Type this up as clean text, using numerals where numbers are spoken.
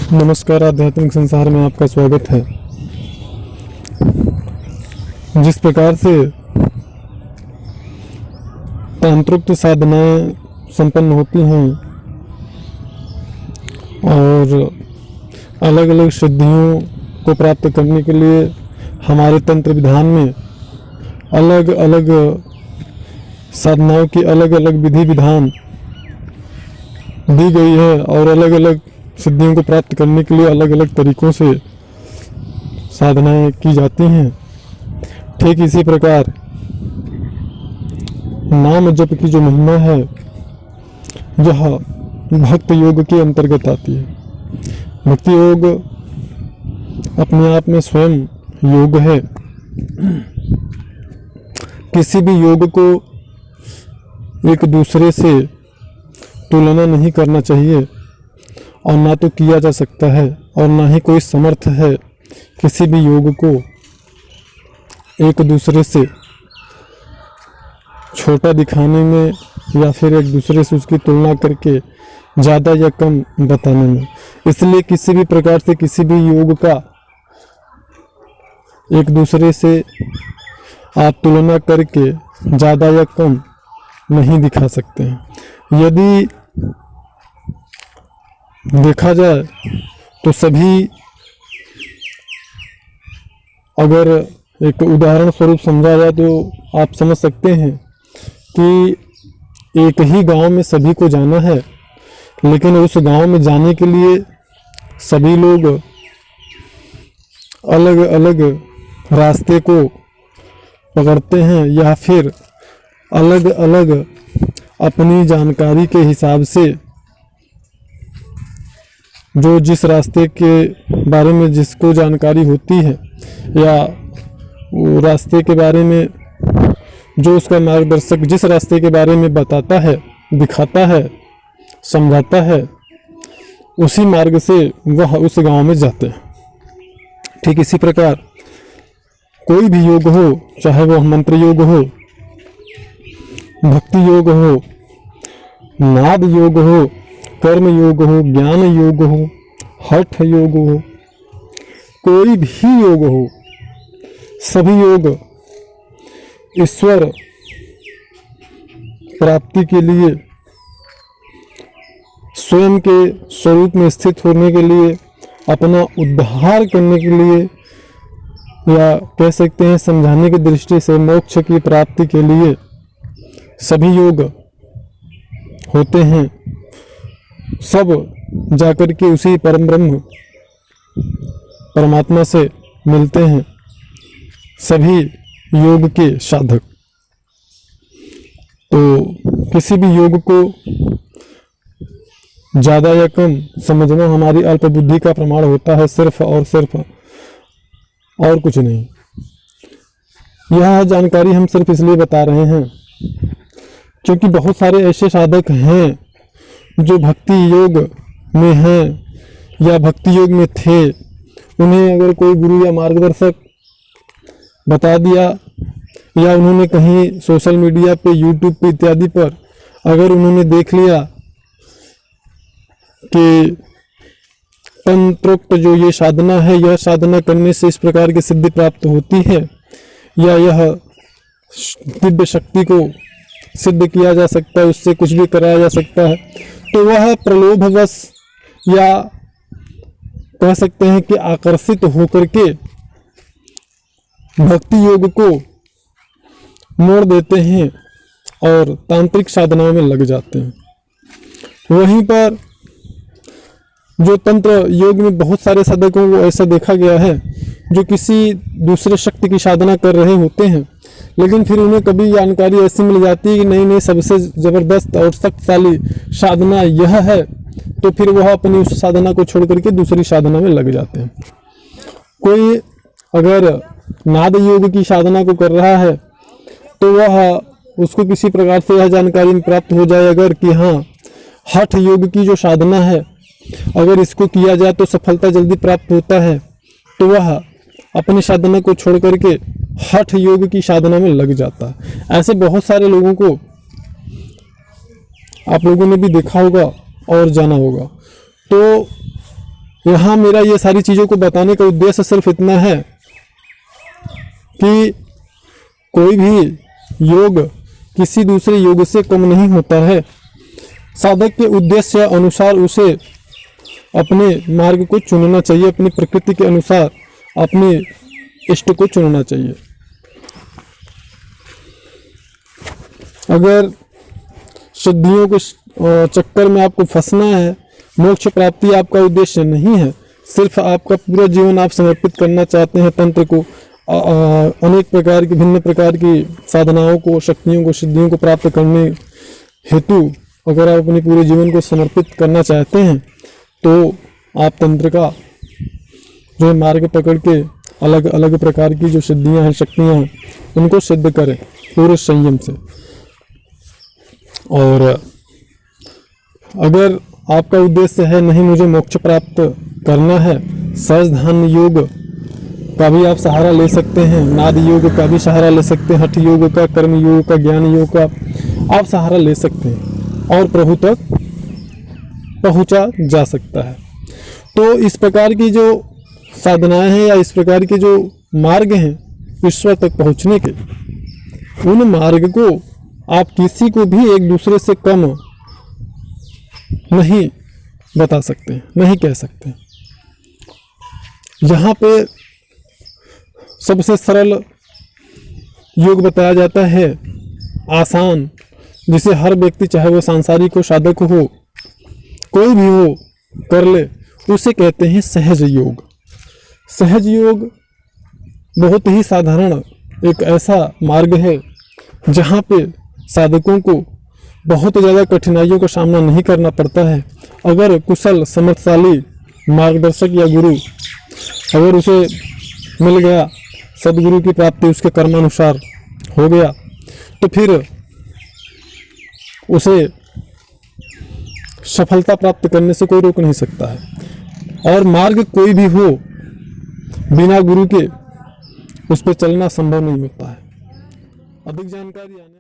नमस्कार, आध्यात्मिक संसार में आपका स्वागत है। जिस प्रकार से तंत्रोक्त साधनाएं संपन्न होती हैं और अलग अलग सिद्धियों को प्राप्त करने के लिए हमारे तंत्र विधान में अलग अलग साधनाओं की अलग अलग विधि विधान दी गई है और अलग अलग सिद्धियों को प्राप्त करने के लिए अलग अलग तरीकों से साधनाएं की जाती हैं। ठीक इसी प्रकार नाम जप की जो महिमा है यह भक्त योग के अंतर्गत आती है। भक्ति योग अपने आप में स्वयं योग है। किसी भी योग को एक दूसरे से तुलना नहीं करना चाहिए और ना तो किया जा सकता है और ना ही कोई समर्थ है किसी भी योग को एक दूसरे से छोटा दिखाने में या फिर एक दूसरे से उसकी तुलना करके ज़्यादा या कम बताने में। इसलिए किसी भी प्रकार से किसी भी योग का एक दूसरे से आप तुलना करके ज़्यादा या कम नहीं दिखा सकते हैं। यदि देखा जाए तो सभी, अगर एक उदाहरण स्वरूप समझा जाए तो आप समझ सकते हैं कि एक ही गांव में सभी को जाना है, लेकिन उस गांव में जाने के लिए सभी लोग अलग अलग रास्ते को पकड़ते हैं या फिर अलग अलग अपनी जानकारी के हिसाब से जो जिस रास्ते के बारे में जिसको जानकारी होती है या वो रास्ते के बारे में जो उसका मार्गदर्शक जिस रास्ते के बारे में बताता है, दिखाता है, समझाता है, उसी मार्ग से वह उस गांव में जाते हैं। ठीक इसी प्रकार कोई भी योग हो, चाहे वह मंत्र योग हो, भक्ति योग हो, नाद योग हो, कर्म योग हो, ज्ञान योग हो, हठ योग हो, कोई भी योग हो, सभी योग ईश्वर प्राप्ति के लिए, स्वयं के स्वरूप में स्थित होने के लिए, अपना उद्धार करने के लिए या कह सकते हैं समझाने की दृष्टि से मोक्ष की प्राप्ति के लिए सभी योग होते हैं। सब जाकर के उसी परम ब्रह्म परमात्मा से मिलते हैं, सभी योग के साधक। तो किसी भी योग को ज़्यादा या कम समझना हमारी अल्प बुद्धि का प्रमाण होता है, सिर्फ और सिर्फ, और कुछ नहीं। यह जानकारी हम सिर्फ इसलिए बता रहे हैं क्योंकि बहुत सारे ऐसे साधक हैं जो भक्ति योग में हैं या भक्ति योग में थे। उन्हें अगर कोई गुरु या मार्गदर्शक बता दिया या उन्होंने कहीं सोशल मीडिया पे, यूट्यूब पे इत्यादि पर अगर उन्होंने देख लिया कि तंत्रोक्त जो ये साधना है, यह साधना करने से इस प्रकार की सिद्धि प्राप्त होती है या यह दिव्य शक्ति को सिद्ध किया जा सकता है, उससे कुछ भी कराया जा सकता है, तो वह प्रलोभवश या कह सकते हैं कि आकर्षित होकर के भक्ति योग को मोड़ देते हैं और तांत्रिक साधनाओं में लग जाते हैं। वहीं पर जो तंत्र योग में बहुत सारे साधकों को ऐसा देखा गया है जो किसी दूसरे शक्ति की साधना कर रहे होते हैं, लेकिन फिर उन्हें कभी जानकारी ऐसी मिल जाती है कि नहीं सबसे ज़बरदस्त और शक्तिशाली साधना यह है, तो फिर वह अपनी उस साधना को छोड़ करके दूसरी साधना में लग जाते हैं। कोई अगर नाद योग की साधना को कर रहा है तो वह उसको किसी प्रकार से यह जानकारी प्राप्त हो जाए अगर कि हाँ, हठ योग की जो साधना है अगर इसको किया जाए तो सफलता जल्दी प्राप्त होता है, तो वह अपनी साधना को छोड़ करके हठ योग की साधना में लग जाता है। ऐसे बहुत सारे लोगों को आप लोगों ने भी देखा होगा और जाना होगा। तो यहाँ मेरा ये सारी चीज़ों को बताने का उद्देश्य सिर्फ इतना है कि कोई भी योग किसी दूसरे योग से कम नहीं होता है। साधक के उद्देश्य अनुसार उसे अपने मार्ग को चुनना चाहिए, अपनी प्रकृति के अनुसार अपने इष्ट को चुनना चाहिए। अगर सिद्धियों के चक्कर में आपको फंसना है, मोक्ष प्राप्ति आपका उद्देश्य नहीं है, सिर्फ आपका पूरा जीवन आप समर्पित करना चाहते हैं तंत्र को, अनेक प्रकार की भिन्न प्रकार की साधनाओं को, शक्तियों को, सिद्धियों को प्राप्त करने हेतु अगर आप अपने पूरे जीवन को समर्पित करना चाहते हैं तो आप तंत्र का जो मार्ग पकड़ के अलग अलग प्रकार की जो सिद्धियां हैं, शक्तियां हैं, उनको सिद्ध करें पूरे संयम से। और अगर आपका उद्देश्य है नहीं मुझे मोक्ष प्राप्त करना है, सहज ध्यान योग का भी आप सहारा ले सकते हैं, नाद योग का भी सहारा ले सकते हैं, हठ योग का, कर्म योग का, ज्ञान योग का आप सहारा ले सकते हैं और प्रभु तक पहुंचा जा सकता है। तो इस प्रकार की जो साधनाएं हैं या इस प्रकार के जो मार्ग हैं ईश्वर तक पहुंचने के, उन मार्ग को आप किसी को भी एक दूसरे से कम नहीं बता सकते, नहीं कह सकते। यहाँ पे सबसे सरल योग बताया जाता है, आसान, जिसे हर व्यक्ति चाहे वो सांसारिक हो, साधक हो, कोई भी हो, कर ले, उसे कहते हैं सहज योग। सहज योग बहुत ही साधारण एक ऐसा मार्ग है जहाँ पे साधकों को बहुत ज़्यादा कठिनाइयों का सामना नहीं करना पड़ता है। अगर कुशल समर्थशाली मार्गदर्शक या गुरु अगर उसे मिल गया, सदगुरु की प्राप्ति उसके कर्मानुसार हो गया, तो फिर उसे सफलता प्राप्त करने से कोई रोक नहीं सकता है। और मार्ग कोई भी हो, बिना गुरु के उस पर चलना संभव नहीं होता है। अधिक जानकारी आने